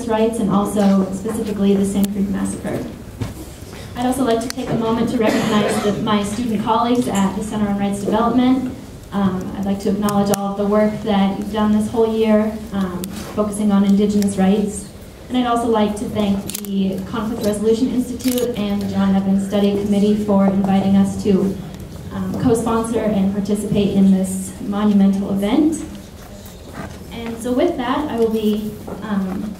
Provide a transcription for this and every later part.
rights and also specifically the Sand Creek Massacre. I'd also like to take a moment to recognize my student colleagues at the Center on Rights Development. I'd like to acknowledge all of the work that you've done this whole year, focusing on Indigenous rights. And I'd also like to thank the Conflict Resolution Institute and the John Evans Study Committee for inviting us to co-sponsor and participate in this monumental event. And so with that, I will be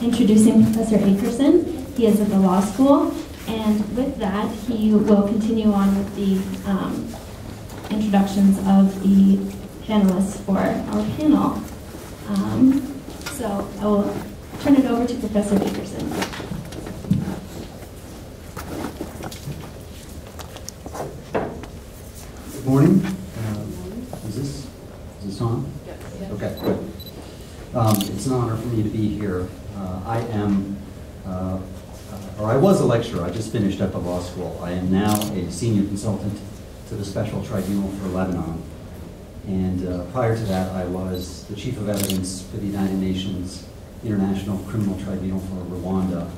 introducing Professor Akerson. He is at the law school. And with that, he will continue on with the introductions of the panelists for our panel. So I will turn it over to Professor Akerson. Good morning. Is this on? Yes. Okay, good. It's an honor for me to be here. I was a lecturer. I just finished at the law school. I am now a senior consultant to the Special Tribunal for Lebanon. And prior to that, I was the chief of evidence for the United Nations International Criminal Tribunal for Rwanda.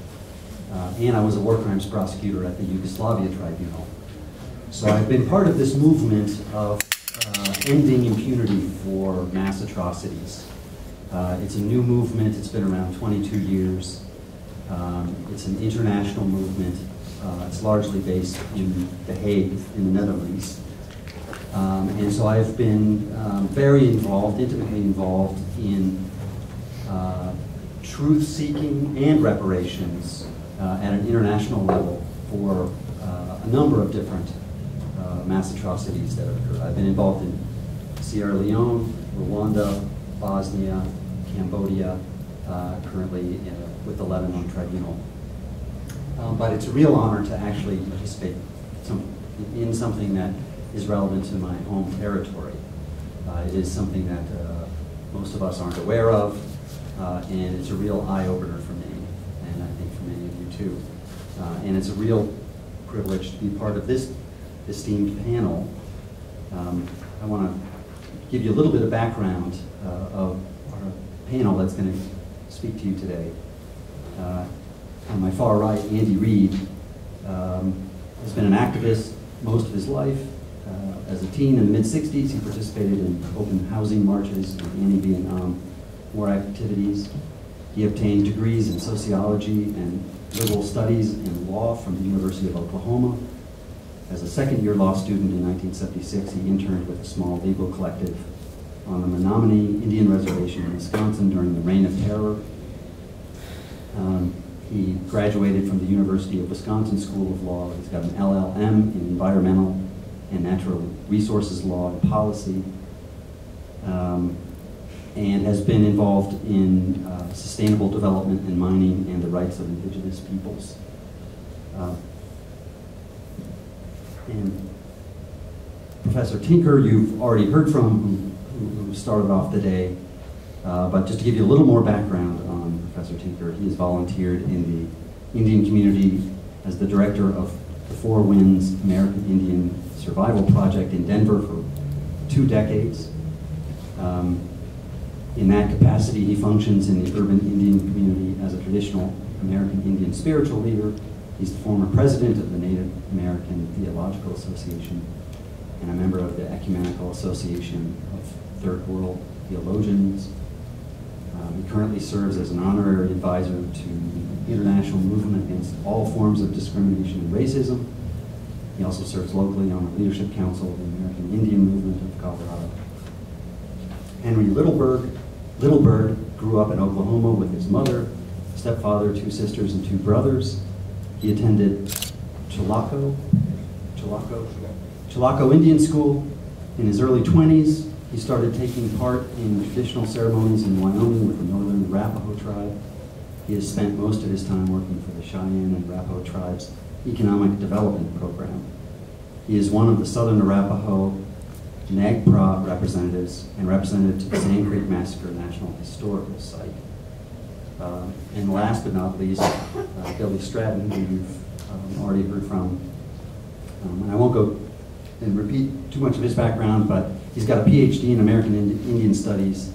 And I was a war crimes prosecutor at the Yugoslavia Tribunal. So I've been part of this movement of ending impunity for mass atrocities. It's a new movement. It's been around 22 years. It's an international movement. It's largely based in The Hague, in the Netherlands. And so I've been very involved, intimately involved in truth-seeking and reparations at an international level for a number of different mass atrocities that have occurred. I've been involved in Sierra Leone, Rwanda, Bosnia, Cambodia, currently with the Lebanon Tribunal. But it's a real honor to actually participate in something that is relevant to my home territory. It is something that most of us aren't aware of, and it's a real eye-opener for me, and I think for many of you too. And it's a real privilege to be part of this esteemed panel. I want to give you a little bit of background of our panel that's going to speak to you today. On my far right, Andy Reid has been an activist most of his life. As a teen in the mid-'60s, he participated in open housing marches and anti-Vietnam War activities. He obtained degrees in sociology and liberal studies and law from the University of Oklahoma. As a second-year law student in 1976, he interned with a small legal collective on the Menominee Indian Reservation in Wisconsin during the Reign of Terror. He graduated from the University of Wisconsin School of Law. He's got an LLM in environmental and natural resources law and policy, and has been involved in sustainable development and mining and the rights of indigenous peoples. And Professor Tinker, you've already heard from, who started off the day. But just to give you a little more background on Professor Tinker, he has volunteered in the Indian community as the director of the Four Winds American Indian Survival Project in Denver for 2 decades. In that capacity, he functions in the urban Indian community as a traditional American Indian spiritual leader. He's the former president of the Native American Theological Association and a member of the Ecumenical Association of Third World Theologians. He currently serves as an honorary advisor to the international movement against all forms of discrimination and racism. He also serves locally on the Leadership Council of the American Indian Movement of Colorado. Henry Littlebird grew up in Oklahoma with his mother, stepfather, 2 sisters, and 2 brothers. He attended Chilocco Indian School. In his early 20s, he started taking part in traditional ceremonies in Wyoming with the Northern Arapaho tribe. He has spent most of his time working for the Cheyenne and Arapaho tribes' economic development program. He is one of the Southern Arapaho NAGPRA representatives and representative to the Sand Creek Massacre National Historical Site. And last but not least, Billy Stratton, who you've already heard from. And I won't go and repeat too much of his background, but he's got a PhD in American Indian Studies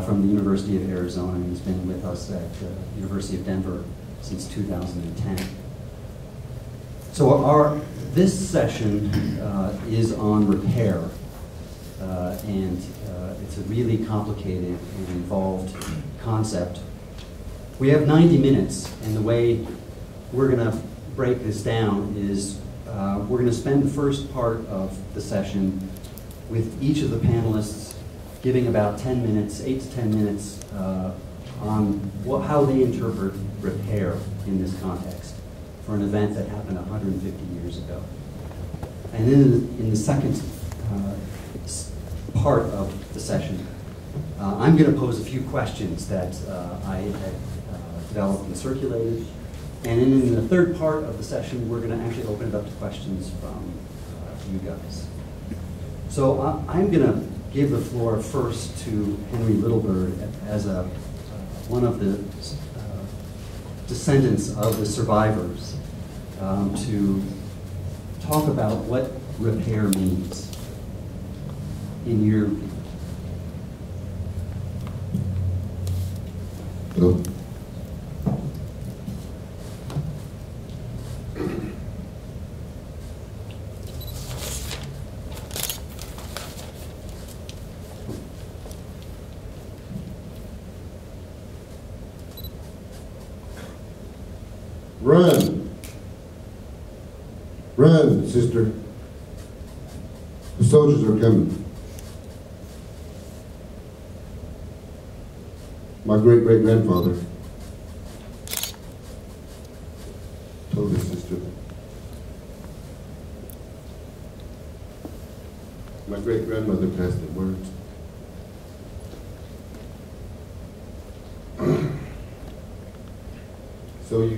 from the University of Arizona, and he's been with us at the University of Denver since 2010. So this session is on repair, and it's a really complicated and involved concept. We have 90 minutes, and the way we're going to break this down is we're going to spend the first part of the session with each of the panelists giving about 10 minutes, 8 to 10 minutes on how they interpret repair in this context for an event that happened 150 years ago. And then in the second part of the session, I'm going to pose a few questions that I had developed and circulated. And then in the third part of the session, we're going to actually open it up to questions from you guys. So I'm going to give the floor first to Henry Littlebird as one of the descendants of the survivors to talk about what repair means in your view. Hello. Run! Run, sister. The soldiers are coming. My great-great-grandfather told his sister. My great-grandmother passed the words. So you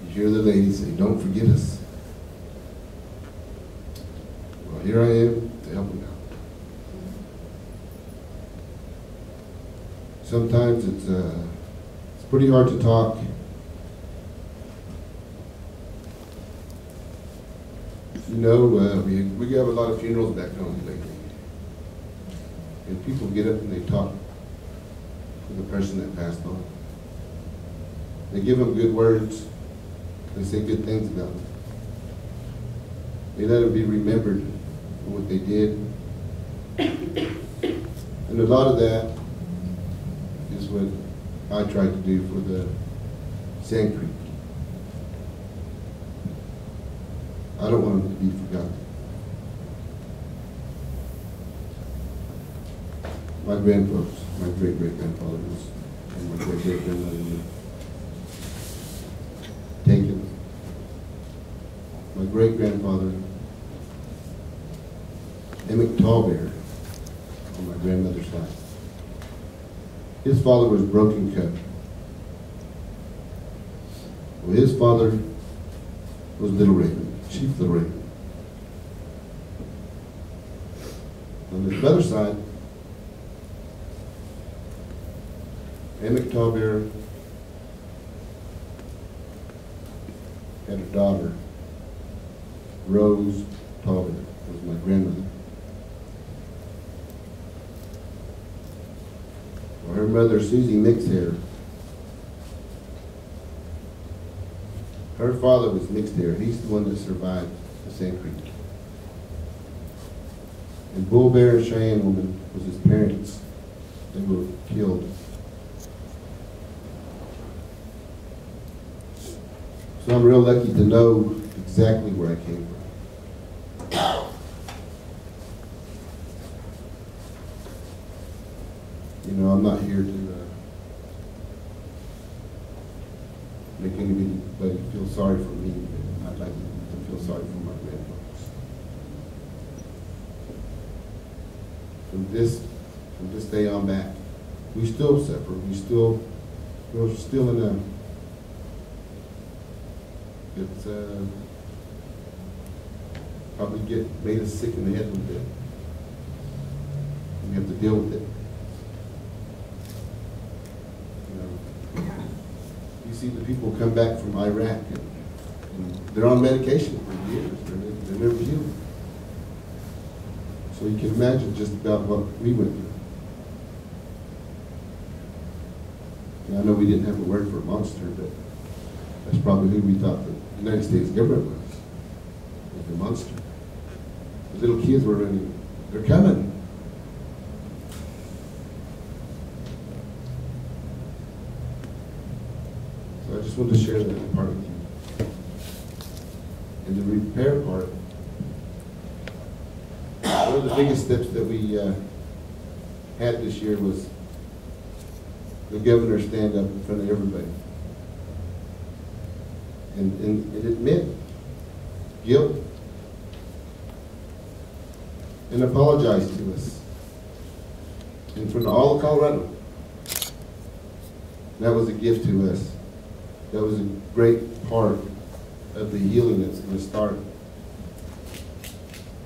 hear the lady say, "Don't forget us." Well, here I am to help them out. Sometimes it's pretty hard to talk. You know, we have a lot of funerals back home lately. And people get up and they talk to the person that passed on. They give them good words. They say good things about them. They let them be remembered for what they did. And a lot of that is what I tried to do for the Sand Creek. I don't want them to be forgotten. My grandfather, my great-great-grandfather was, and my great-great-grandmother was taken. My great-grandfather, Emmett Tallbear, on my grandmother's side. His father was Broken Cup. Well, his father was Little Raven, Chief Little Raven. On his mother's side, Emmett Tallbear had a daughter, Rose Tallbear, was my grandmother. Well, her mother, Susie Mixhair, her father was Mixhair. He's the one that survived the Sand Creek. And Bull Bear and Cheyenne Woman was his parents. They were killed. So I'm real lucky to know exactly where I came from. You know, I'm not here to make anybody feel sorry for me. I'd like to feel sorry for my grandfathers. From this day on back, we still suffer. We're still in a. It's probably made us sick in the head a little bit. We have to deal with it. You know, you see the people come back from Iraq and they're on medication for years. They're never healed. So you can imagine just about what we went through. And I know we didn't have a word for a monster, but that's probably who we thought the United States government was the monster. The little kids were running, they're coming. So I just wanted to share that part with you. And the repair part, one of the biggest steps that we had this year was the governor stand up in front of everybody. And it admit guilt and apologize to us in front of all of Colorado. That was a gift to us. That was a great part of the healing that's going to start.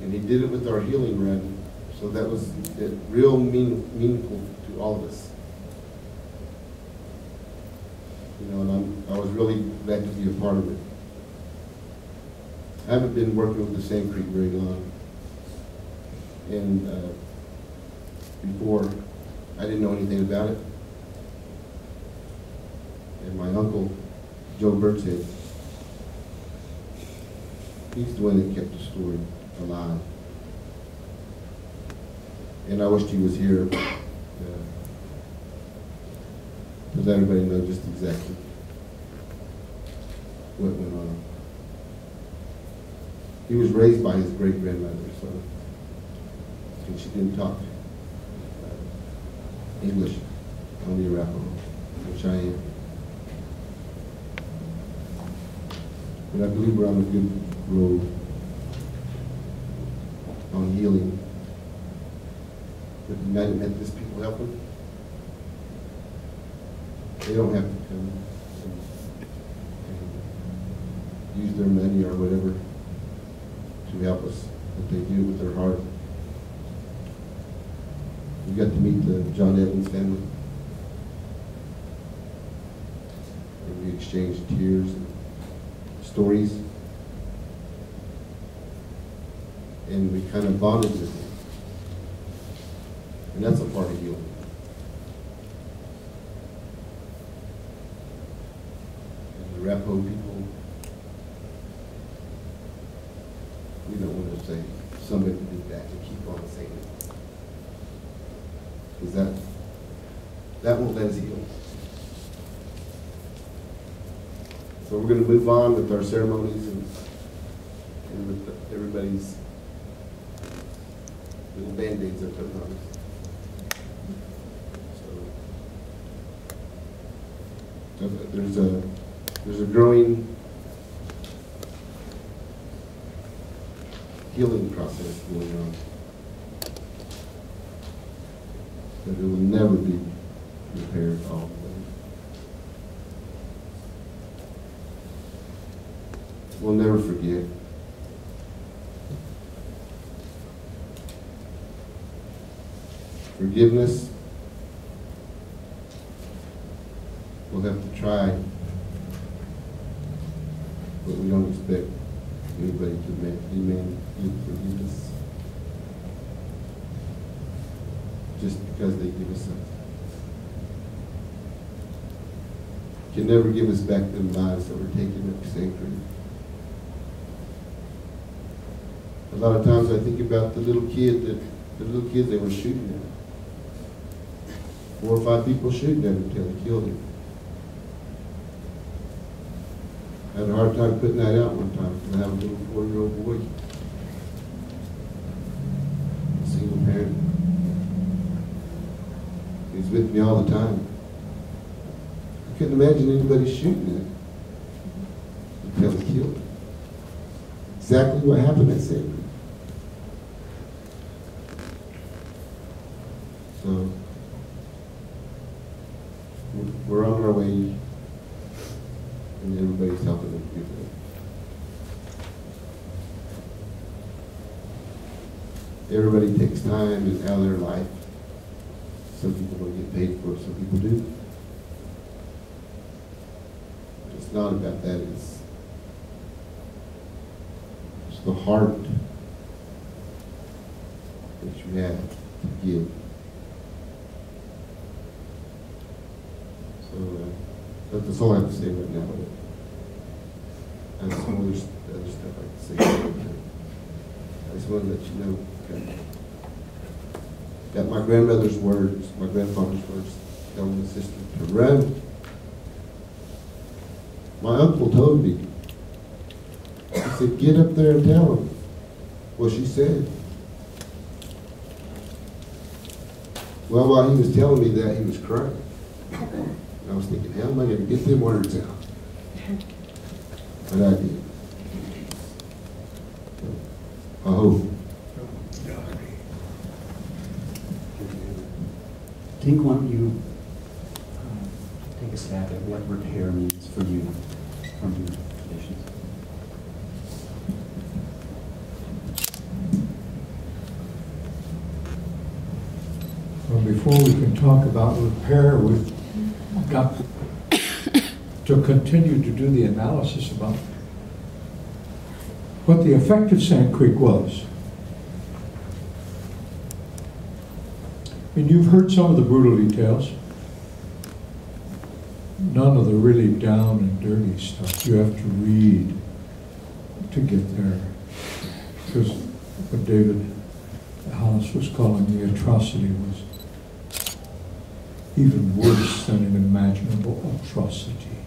And he did it with our healing run, so that was real meaningful to all of us. You know, and I was really glad to be a part of it. I haven't been working with the Sand Creek very long. And before, I didn't know anything about it. And my uncle, Joe Birdshead, he's the one that kept the story alive. And I wished he was here to let everybody know just exactly what went on. He was raised by his great-grandmother, so, and she didn't talk English, only Arapaho, which I am. But I believe we're on a good road on healing. With the United Methodist people helping, they don't have to come and use their money or whatever to help us, but they do it with their heart. We got to meet the John Evans family, and we exchanged tears and stories, and we kind of bonded with them. And that's a part of healing. And the Arapaho people, we don't want to say somebody did that and keep on saying it. Because that won't let us heal. So we're going to move on with our ceremonies and with everybody's little band-aids they're putting on us. There's a growing healing process going on, but it will never be repaired all the way. We'll never forget. Forgiveness, we'll have to try, but we don't expect anybody to demand forgiveness just because they give us something. Can never give us back them lives that were taken at Sand Creek. A lot of times I think about the little kids they were shooting at. 4 or 5 people shooting at him until they killed him. I had a hard time putting that out one time because I have a little 4-year-old boy, a single parent. He's with me all the time. I couldn't imagine anybody shooting at him until he killed him. Exactly what happened at Sand Creek. So we're on our way, and everybody's helping them do that. Everybody takes time and out of their life. Some people don't get paid for it, some people do. It's not about that, it's the heart. you have to give. So that's all I have to say right now. And some other stuff I can say. I just want to let you know. Okay. Got my grandmother's words, my grandfather's words, telling the sister to run. My uncle told me, he said, get up there and tell him what she said. Well, while he was telling me that, he was crying. And I was thinking, how am I going to get them words out? But I did. I hope. Tink, why don't you take a stab at what repair means for you from your traditions? Well, before we can talk about repair, we've got to continue to do the analysis about what the effect of Sand Creek was. I mean, you've heard some of the brutal details. None of the really down and dirty stuff. You have to read to get there. Because what David Hollis was calling the atrocity was even worse than an imaginable atrocity.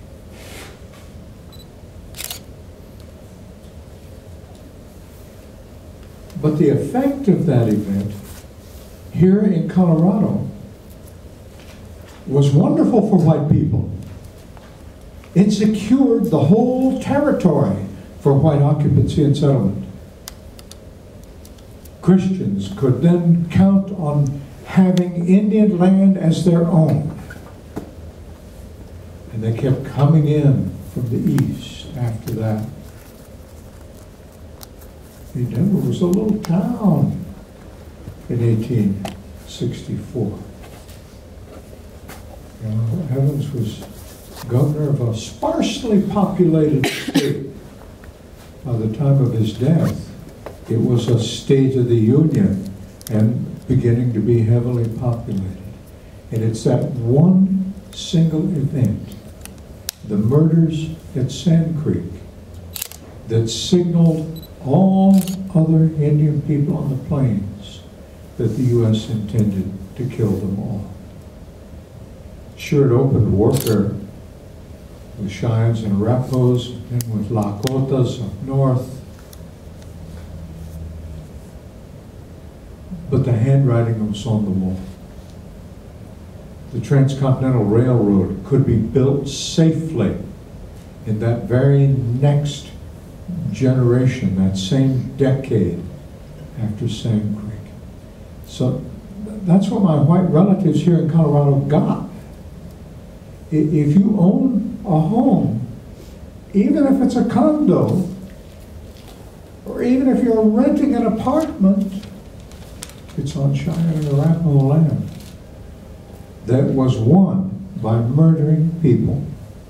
But the effect of that event here in Colorado was wonderful for white people. It secured the whole territory for white occupancy and settlement. Christians could then count on having Indian land as their own. And they kept coming in from the east after that. Denver was a little town in 1864. Evans was governor of a sparsely populated state. By the time of his death, it was a state of the Union and beginning to be heavily populated. And it's that one single event, the murders at Sand Creek, that signaled all other Indian people on the plains that the U.S. intended to kill them all. Sure, it opened warfare with Cheyennes and Arapahoes, and with Lakotas up north. But the handwriting was on the wall. The Transcontinental Railroad could be built safely in that very next generation, that same decade after Sand Creek. So that's what my white relatives here in Colorado got. If you own a home, even if it's a condo, or even if you're renting an apartment, it's on Cheyenne and Arapaho land that was won by murdering people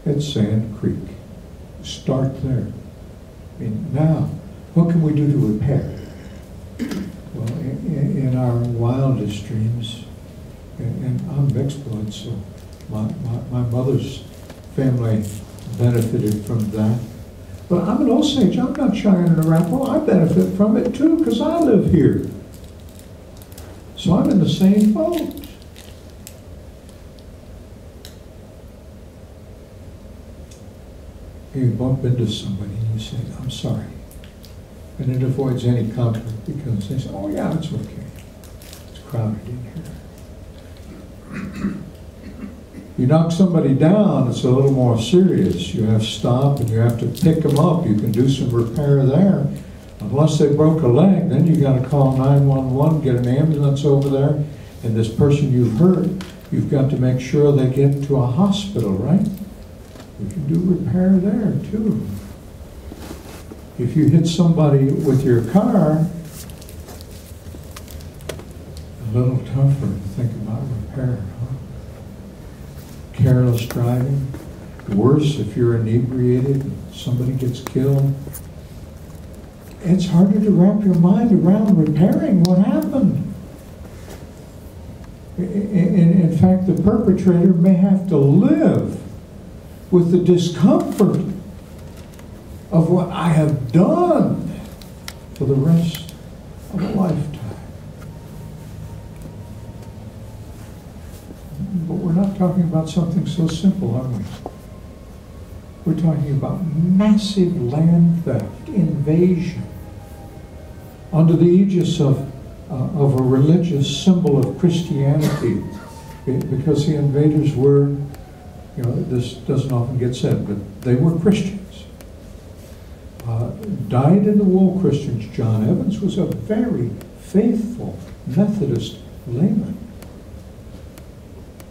at Sand Creek. Start there. I mean, now, what can we do to repair? Well, in our wildest dreams, and I'm mixed blood, so my mother's family benefited from that. But I'm an Osage, I'm not Cheyenne and Arapaho. I benefit from it too, because I live here. So I'm in the same boat. You bump into somebody and you say, I'm sorry. And it avoids any conflict because they say, oh yeah, it's okay. It's crowded in here. You knock somebody down, it's a little more serious. You have to stop and you have to pick them up. You can do some repair there. Unless they broke a leg, then you got to call 911, get an ambulance over there, and this person you've hurt, you've got to make sure they get to a hospital, right? You can do repair there too. If you hit somebody with your car, a little tougher to think about repair, huh? Careless driving, worse if you're inebriated and somebody gets killed. It's harder to wrap your mind around repairing what happened. In fact, the perpetrator may have to live with the discomfort of what I have done for the rest of a lifetime. But we're not talking about something so simple, are we? We're talking about massive land theft, invasion, under the aegis of a religious symbol of Christianity, because the invaders were, you know, this doesn't often get said, but they were Christians. Dyed-in-the-wool Christians. John Evans was a very faithful Methodist layman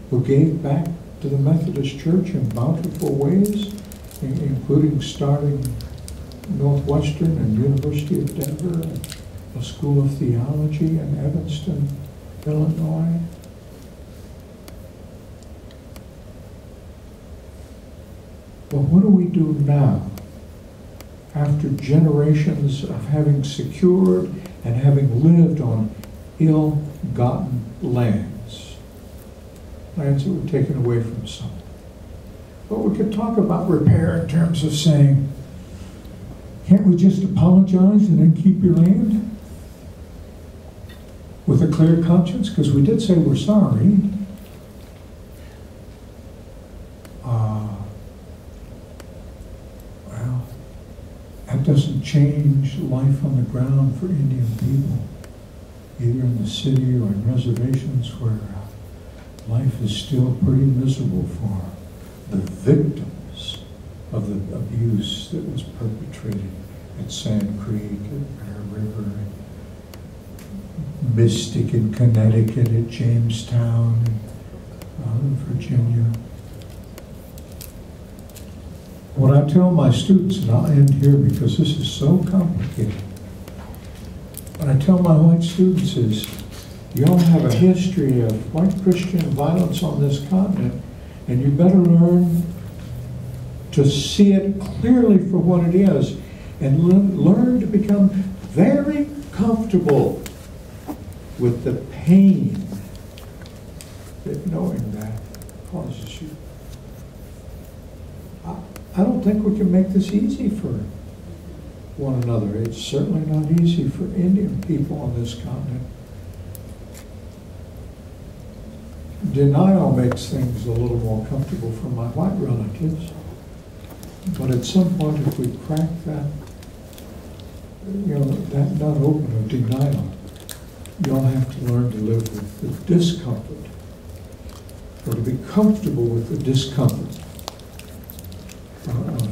who gave back to the Methodist Church in bountiful ways, including starting Northwestern and University of Denver, and a School of Theology in Evanston, Illinois. But what do we do now, after generations of having secured and having lived on ill-gotten lands? Lands that were taken away from some. But we could talk about repair in terms of saying, can't we just apologize and then keep your land? With a clear conscience? Because we did say we're sorry. Well, that doesn't change life on the ground for Indian people, either in the city or in reservations where life is still pretty miserable for the victims of the abuse that was perpetrated at Sand Creek, at Bear River, at Mystic in Connecticut, at Jamestown, in Virginia. What I tell my students, and I'll end here because this is so complicated, what I tell my white students is, you all have a history of white Christian violence on this continent, and you better learn to see it clearly for what it is, and learn to become very comfortable with the pain that knowing that causes you. I don't think we can make this easy for one another. It's certainly not easy for Indian people on this continent. Denial makes things a little more comfortable for my white relatives. But at some point, if we crack that, you know, that nut open of denial, you'll have to learn to live with the discomfort, or to be comfortable with the discomfort of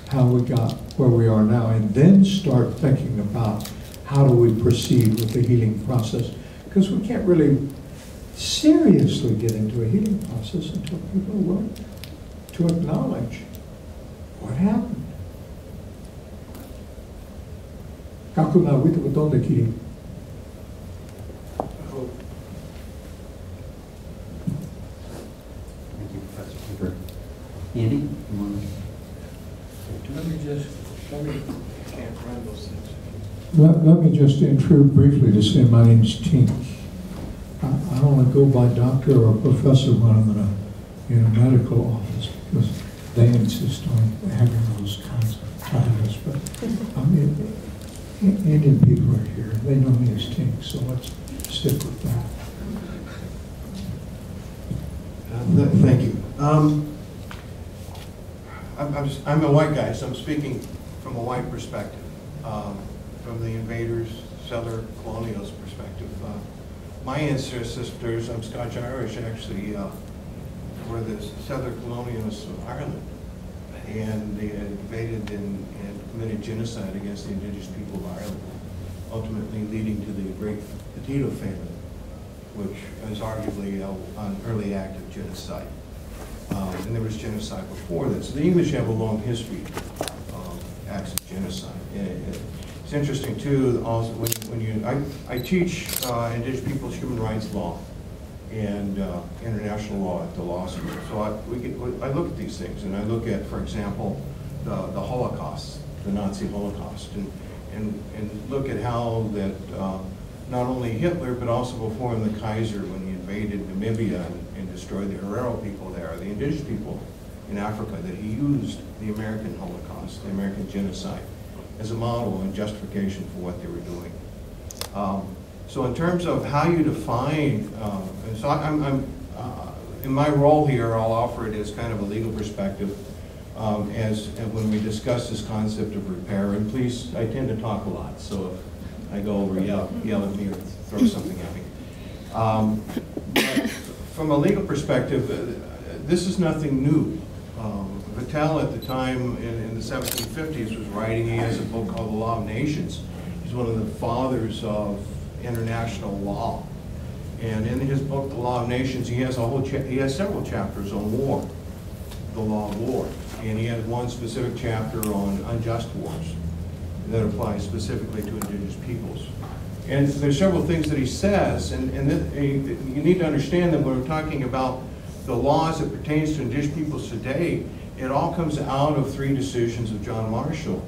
how we got where we are now, and then start thinking about how do we proceed with the healing process. Because we can't really seriously get into a healing process until people are willing to acknowledge what happened. Thank you, Professor Tinker. Andy, you want to? Can't run those things. Let me just intrude briefly to say my name's Tink. I only go by doctor or professor when I'm in a medical office, because they insist on having those kinds of titles. But Indian people are here. They know me as Tink, so let's stick with that. Thank you. I'm a white guy, so I'm speaking from a white perspective, from the invaders, settler, colonials perspective. My ancestors, I'm Scotch-Irish, actually, were the settler colonials of Ireland, and they invaded and committed genocide against the indigenous people of Ireland, ultimately leading to the Great Potato Famine, which is arguably an early act of genocide. And there was genocide before that. So the English have a long history of acts of genocide. It's interesting too, also I teach indigenous people's human rights law and international law at the law school. So I look at these things, and I look at, for example, the Holocaust, the Nazi Holocaust, and look at how that not only Hitler, but also before him the Kaiser, when he invaded Namibia and destroyed the Herero people there, the indigenous people in Africa, that he used the American Holocaust, the American genocide, as a model and justification for what they were doing. So in terms of how you define, so in my role here, I'll offer it as kind of a legal perspective and when we discuss this concept of repair. And please, I tend to talk a lot, so if I go over, yell at me or throw something at me. But from a legal perspective, this is nothing new. Vattel at the time in the 1750s was writing, he has a book called The Law of Nations. He's one of the fathers of international law. And in his book, The Law of Nations, he has several chapters on war, the law of war. And he has one specific chapter on unjust wars that applies specifically to indigenous peoples. And there's several things that he says, and you need to understand that when we're talking about the laws that pertains to indigenous peoples today, it all comes out of 3 decisions of John Marshall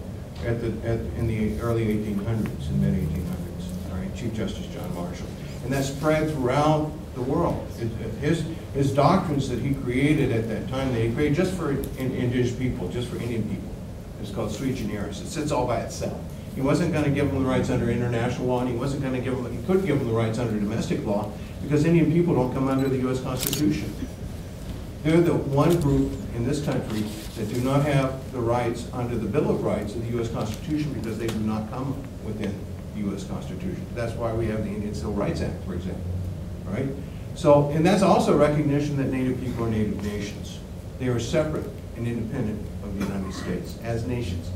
in the early 1800s and mid-1800s, all right, Chief Justice John Marshall. And that spread throughout the world. His doctrines that he created at that time, that he created just for indigenous people, just for Indian people, it's called sui generis. It sits all by itself. He wasn't going to give them the rights under international law, and he wasn't going to give them, he could give them the rights under domestic law, because Indian people don't come under the U.S. Constitution. They're the one group in this country that do not have the rights under the Bill of Rights of the U.S. Constitution, because they do not come within the U.S. Constitution. That's why we have the Indian Civil Rights Act, for example, right? So, and that's also recognition that Native people are native nations. They are separate and independent of the United States as nations,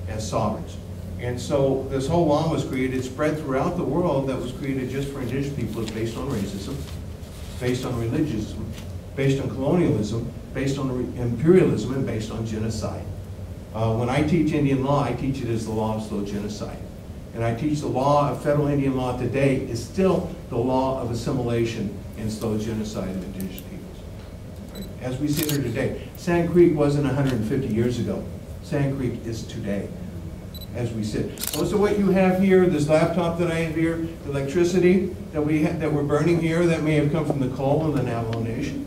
as sovereigns. And so this whole law was created, spread throughout the world, that was created just for indigenous peoples, based on racism, based on religiosism, based on colonialism, based on imperialism, and based on genocide. When I teach Indian law, I teach it as the law of slow genocide. And I teach the law of federal Indian law today is still the law of assimilation and slow genocide of indigenous peoples, right? As we sit here today. Sand Creek wasn't 150 years ago. Sand Creek is today, as we sit. Most of what you have here, this laptop that I have here, the electricity that we're burning here, that may have come from the coal of the Navajo Nation,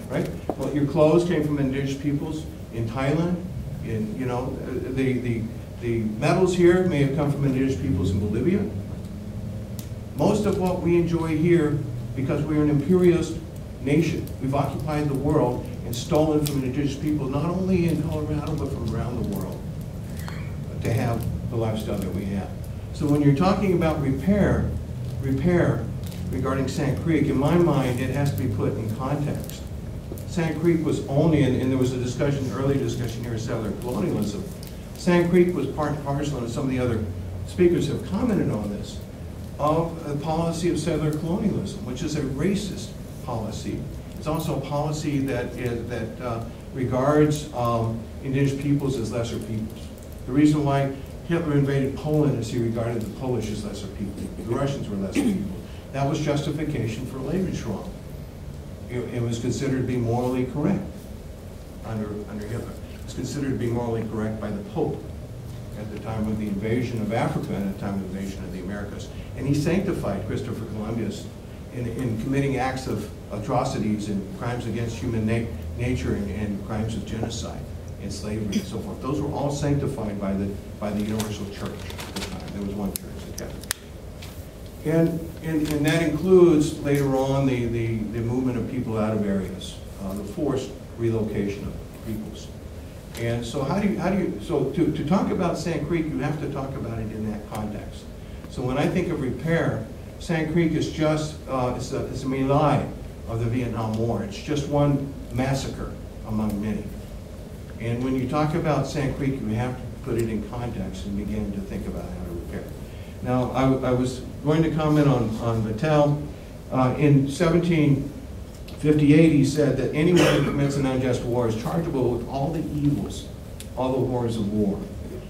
right? Well, your clothes came from indigenous peoples in Thailand. The metals here may have come from indigenous peoples in Bolivia. Most of what we enjoy here, because we're an imperialist nation, we've occupied the world and stolen from indigenous people, not only in Colorado, but from around the world, to have the lifestyle that we have. So when you're talking about repair regarding Sand Creek, in my mind, it has to be put in context. Sand Creek was only, and there was a discussion, early discussion here, of settler colonialism. Sand Creek was part and parcel, and some of the other speakers have commented on this, of a policy of settler colonialism, which is a racist policy. It's also a policy that regards indigenous peoples as lesser peoples. The reason why Hitler invaded Poland is he regarded the Polish as lesser people. The Russians were lesser people. That was justification for Lebensraum. It was considered to be morally correct under Hitler. It was considered to be morally correct by the Pope at the time of the invasion of Africa and at the time of the invasion of the Americas. And he sanctified Christopher Columbus in committing acts of atrocities and crimes against human nature and crimes of genocide and slavery and so forth. Those were all sanctified by the Universal Church at the time. There was one church, the Catholic. And that includes later on the movement of people out of areas, the forced relocation of peoples. And so to talk about Sand Creek, you have to talk about it in that context. So when I think of repair, Sand Creek is just, it's a melee of the Vietnam War. It's just one massacre among many. And when you talk about Sand Creek, you have to put it in context and begin to think about how to repair. Now, I was going to comment on Vattel. In 1758, he said that anyone who commits an unjust war is chargeable with all the evils, all the horrors of war.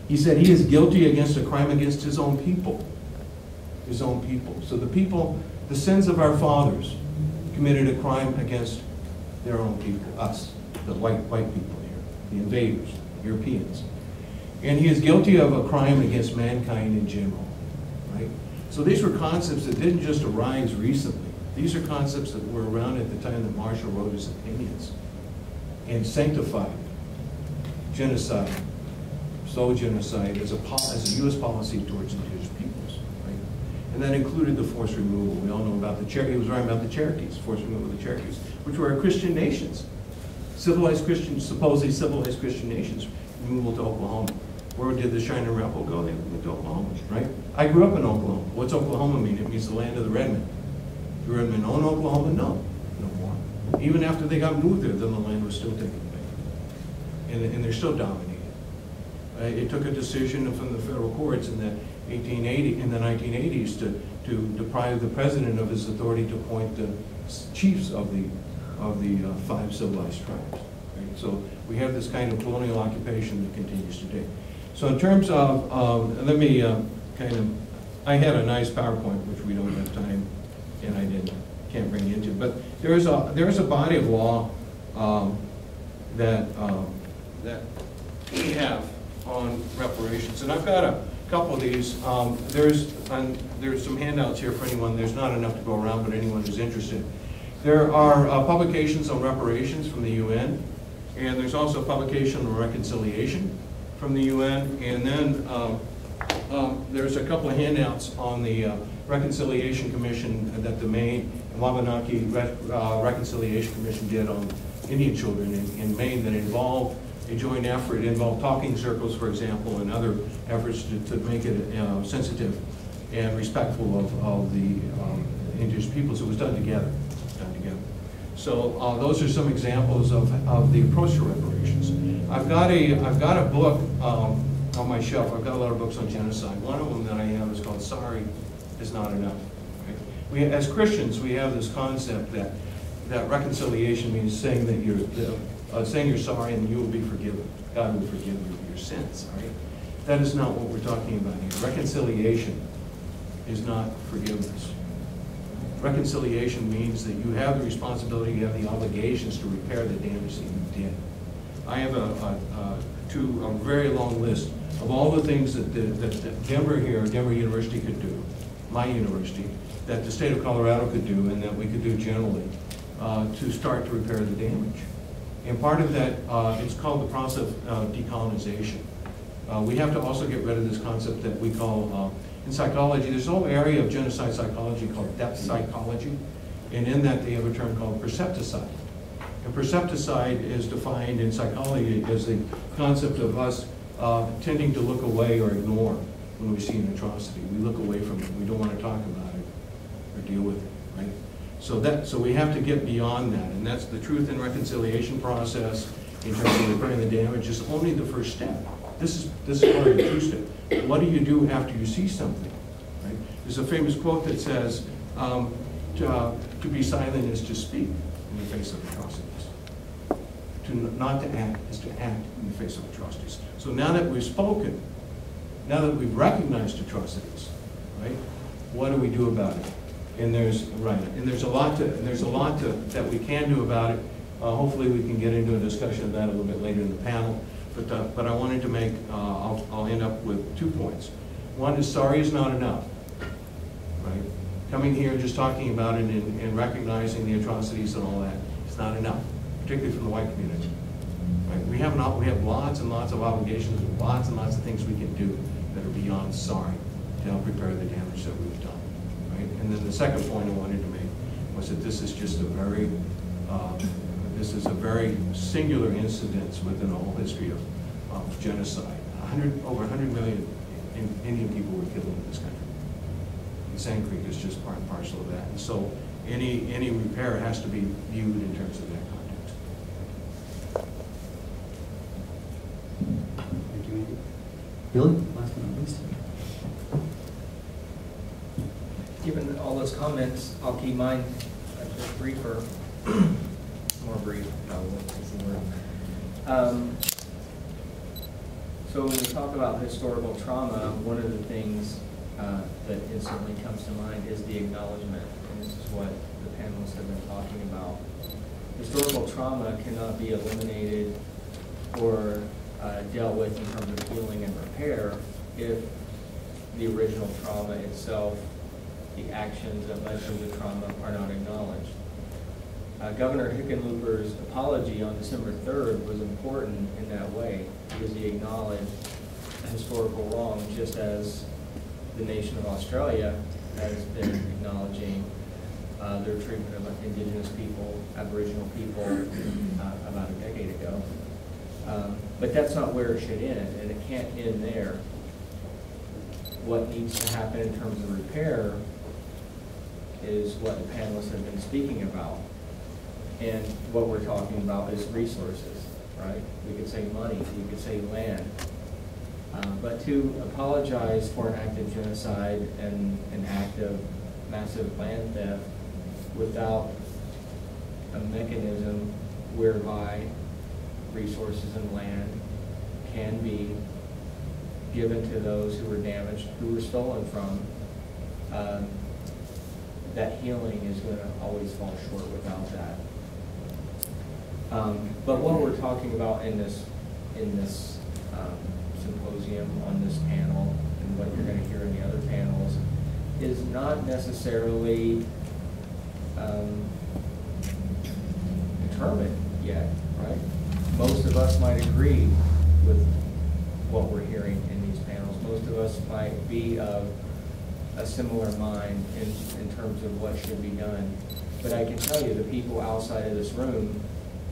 He said he is guilty against a crime against his own people. His own people. So the sins of our fathers committed a crime against their own people, us, the white people here, the invaders, Europeans. And he is guilty of a crime against mankind in general, right? So these were concepts that didn't just arise recently. These are concepts that were around at the time that Marshall wrote his opinions and sanctified genocide, slow genocide as a U.S. policy towards indigenous peoples, right? And that included the forced removal. We all know about the Cherokees. He was writing about the Cherokees, forced removal of the Cherokees, which were Christian nations, civilized Christians, supposedly civilized Christian nations, removal to Oklahoma. Where did the Shining Rebel go? They went to Oklahoma, right? I grew up in Oklahoma. What's Oklahoma mean? It means the land of the red men. Do red men own Oklahoma? No, no more. Even after they got moved there, then the land was still taken away. And they're still dominated. It took a decision from the federal courts in the 1980s to deprive the president of his authority to appoint the chiefs of the 5 civilized tribes. Right? So we have this kind of colonial occupation that continues today. So in terms of, let me I had a nice PowerPoint, which we don't have time, and I can't bring you into, but there is a body of law that we have on reparations, and I've got a couple of these. There's some handouts here for anyone. There's not enough to go around, but anyone who's interested. There are publications on reparations from the UN, and there's also a publication on reconciliation from the UN, and then there's a couple of handouts on the Reconciliation Commission that the Maine and Wabanaki Reconciliation Commission did on Indian children in Maine that involved a joint effort. It involved talking circles, for example, and other efforts to make it sensitive and respectful of the indigenous peoples. It was done together. So those are some examples of the approach to reparations. I've got a book on my shelf. I've got a lot of books on genocide. One of them that I have is called "Sorry Is Not Enough." Right? As Christians, we have this concept that reconciliation means saying that saying you're sorry and you will be forgiven. God will forgive you of your sins. Right? That is not what we're talking about here. Reconciliation is not forgiveness. Reconciliation means that you have the responsibility, you have the obligations to repair the damage that you did. I have a very long list of all the things that Denver University could do, my university, that the state of Colorado could do, and that we could do generally to start to repair the damage. And part of that, it's called the process of decolonization. We have to also get rid of this concept that we call, in psychology, there's a whole area of genocide psychology called depth psychology, and in that they have a term called percepticide. And percepticide is defined in psychology as the concept of us tending to look away or ignore when we see an atrocity. We look away from it. We don't want to talk about it or deal with it, right? So we have to get beyond that, and that's the truth and reconciliation process in terms of repairing the damage is only the first step. This is part of the two step. What do you do after you see something? Right? There's a famous quote that says, to be silent is to speak in the face of atrocities. Not to act is to act in the face of atrocities. So now that we've spoken, now that we've recognized atrocities, right? What do we do about it? And there's a lot that we can do about it. Hopefully we can get into a discussion of that a little bit later in the panel. But I wanted to make, I'll end up with 2 points. One is sorry is not enough, right? Coming here and just talking about it and recognizing the atrocities and all that is not enough, particularly from the white community. Right? We have lots and lots of obligations, lots and lots of things we can do that are beyond sorry to help repair the damage that we've done, right? And then the second point I wanted to make was that this is just a very singular incident within the whole history of genocide. Over 100 million Indian people were killed in this country. And Sand Creek is just part and parcel of that. And so any repair has to be viewed in terms of that context. Thank you, Andy. Billy, last but not least. Given all those comments, I'll keep mine a bit briefer. More brief, probably, is the word. So when we talk about historical trauma, one of the things that instantly comes to mind is the acknowledgement, and this is what the panelists have been talking about. Historical trauma cannot be eliminated or dealt with in terms of healing and repair if the original trauma itself the actions that led to the trauma are not acknowledged. Governor Hickenlooper's apology on December 3rd was important in that way because he acknowledged a historical wrong, just as the nation of Australia has been acknowledging their treatment of Indigenous people, Aboriginal people, about a decade ago. But that's not where it should end, and it can't end there. What needs to happen in terms of repair is what the panelists have been speaking about. And what we're talking about is resources, right? We could say money, we could say land. But to apologize for an act of genocide and an act of massive land theft without a mechanism whereby resources and land can be given to those who were damaged, who were stolen from, that healing is going to always fall short without that. But what we're talking about in this symposium, on this panel, and what you're going to hear in the other panels, is not necessarily determined yet, right? Most of us might agree with what we're hearing in these panels. Most of us might be of a similar mind in terms of what should be done. But I can tell you, the people outside of this room,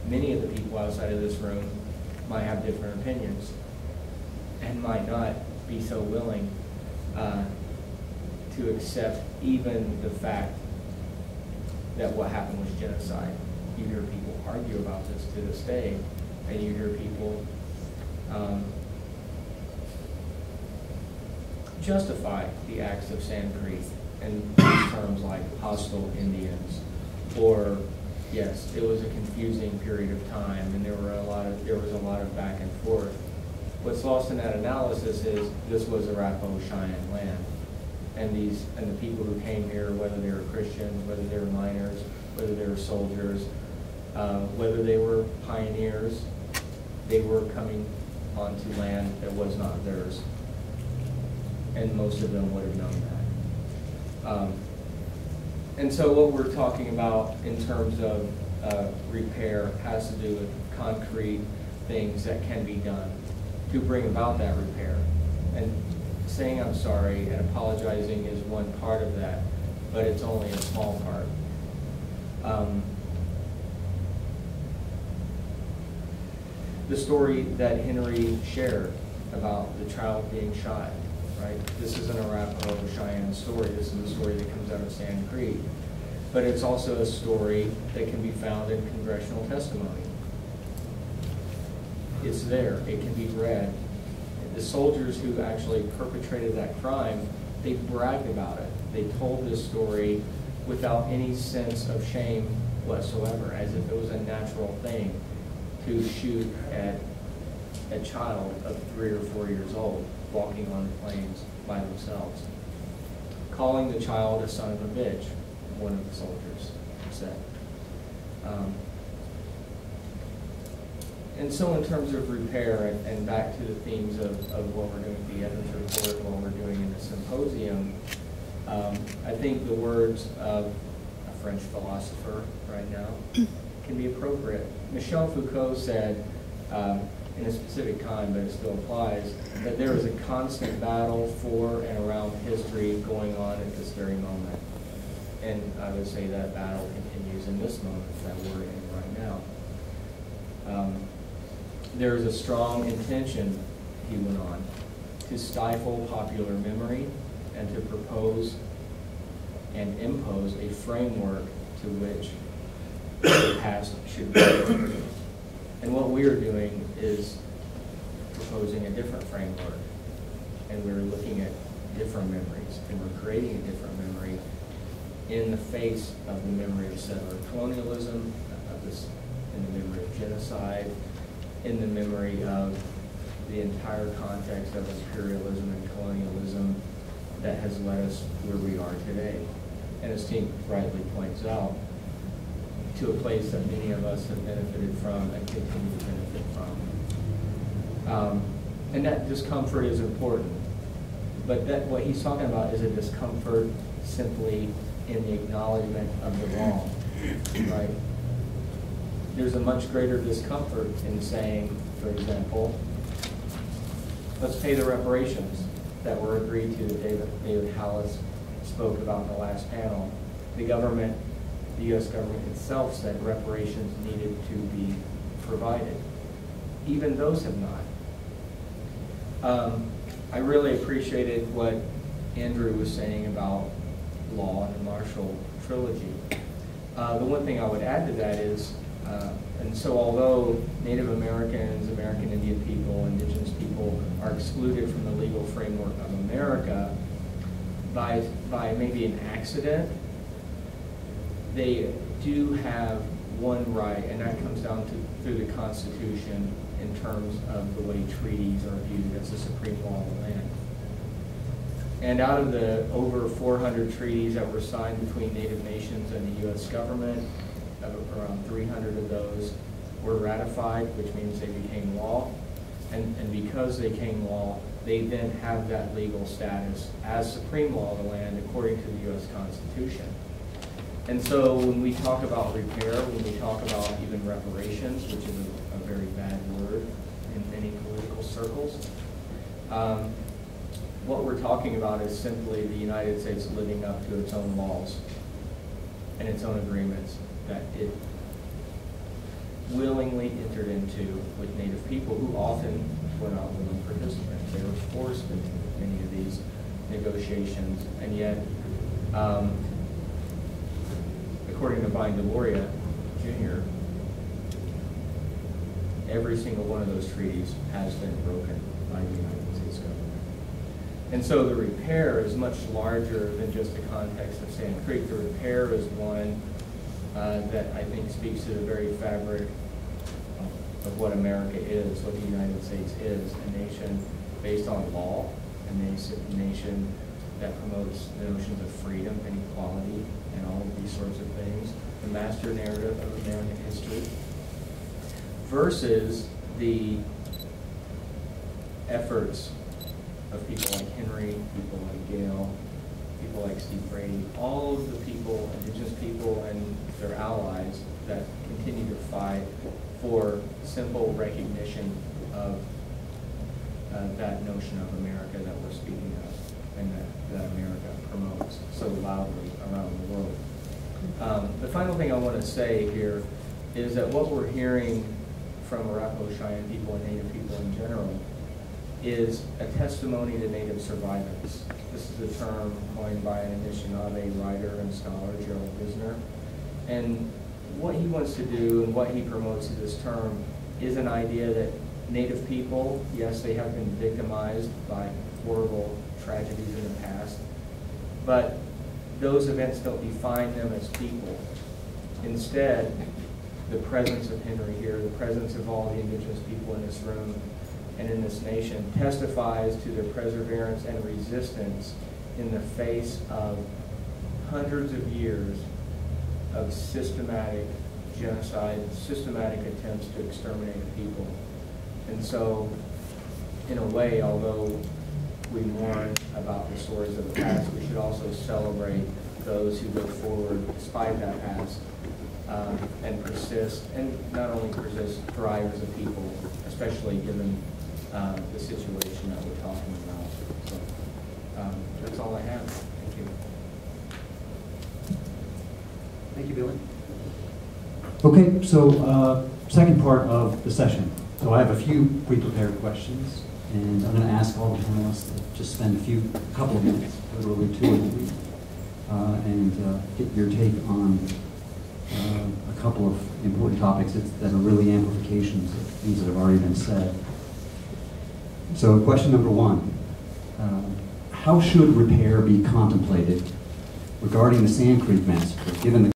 many of the people outside of this room might have different opinions and might not be so willing to accept even the fact that what happened was genocide. You hear people argue about this to this day, and you hear people justify the acts of Sand Creek in terms like hostile Indians, or yes, it was a confusing period of time, and there was a lot of back and forth. What's lost in that analysis is this was Arapaho Cheyenne land, and the people who came here, whether they were Christians, whether they were miners, whether they were soldiers, whether they were pioneers, they were coming onto land that was not theirs, and most of them would have known that. And so what we're talking about in terms of repair has to do with concrete things that can be done to bring about that repair. And saying I'm sorry and apologizing is one part of that, but it's only a small part. The story that Henry shared about the child being shot, right? This is an Arapaho Cheyenne story. This is a story that comes out of Sand Creek. But it's also a story that can be found in congressional testimony. It's there. It can be read. The soldiers who actually perpetrated that crime, they bragged about it. They told this story without any sense of shame whatsoever, as if it was a natural thing to shoot at a child of 3 or 4 years old walking on the plains by themselves. Calling the child a son of a bitch, one of the soldiers said. And so in terms of repair, and back to the themes of what we're doing with the Evans report, what we're doing in the symposium, I think the words of a French philosopher right now can be appropriate. Michel Foucault said, in a specific time, but it still applies, that there is a constant battle for and around history going on at this very moment. And I would say that battle continues in this moment that we're in right now. There is a strong intention, he went on, to stifle popular memory and to propose and impose a framework to which the past should be. And what we are doing is proposing a different framework, and we're looking at different memories, and we're creating a different memory in the face of the memory of settler colonialism, in the memory of genocide, in the memory of the entire context of imperialism and colonialism that has led us where we are today. And as Tink rightly points out, to a place that many of us have benefited from and continue to benefit from. And that discomfort is important. But what he's talking about is a discomfort simply in the acknowledgement of the wrong, right? There's a much greater discomfort in saying, for example, let's pay the reparations that were agreed to that David Hallis spoke about in the last panel. The government, the U.S. government itself said reparations needed to be provided. Even those have not. I really appreciated what Andrew was saying about law and the Marshall Trilogy. The one thing I would add to that is, and so although Native Americans, American Indian people, indigenous people are excluded from the legal framework of America, by maybe an accident, they do have one right, and that comes down to through the Constitution in terms of the way treaties are viewed as the supreme law of the land. And out of the over 400 treaties that were signed between Native nations and the U.S. government, around 300 of those were ratified, which means they became law. And because they became law, they then have that legal status as supreme law of the land according to the U.S. Constitution. And so when we talk about repair, when we talk about even reparations, which is a very bad word in many political circles, what we're talking about is simply the United States living up to its own laws and its own agreements that it willingly entered into with Native people who often were not willing participants. They were forced into many of these negotiations, and yet, according to Vine Deloria Jr., every single one of those treaties has been broken by the United States government. And so the repair is much larger than just the context of Sand Creek. The repair is one that I think speaks to the very fabric of what America is, what the United States is, a nation based on law, a nation that promotes the notions of freedom and equality and all of these sorts of things, the master narrative of American history, versus the efforts of people like Henry, people like Gale, people like Steve Brady, all of the people, indigenous people and their allies that continue to fight for simple recognition of that notion of America that we're speaking of and that America promotes so loudly around the world. The final thing I want to say here is that what we're hearing from Arapaho Cheyenne people and Native people in general is a testimony to Native survivance. This is a term coined by an Anishinaabe writer and scholar, Gerald Wisner. And what he wants to do and what he promotes in this term is an idea that Native people, yes, they have been victimized by horrible tragedies in the past, but those events don't define them as people. Instead, the presence of Henry here, the presence of all the indigenous people in this room and in this nation testifies to their perseverance and resistance in the face of hundreds of years of systematic genocide, systematic attempts to exterminate people. And so, in a way, although we mourn about the stories of the past, we should also celebrate those who go forward despite that past and persist, and not only persist, thrive as a people, especially given the situation that we're talking about. So that's all I have. Thank you. Thank you, Billy. Okay, so second part of the session. So I have a few pre-prepared questions, and I'm going to ask all the panelists to just spend a couple of minutes, literally 2 or 3, and get your take on a couple of important topics that are really amplifications of things that have already been said. So question number 1, how should repair be contemplated regarding the Sand Creek Massacre, given the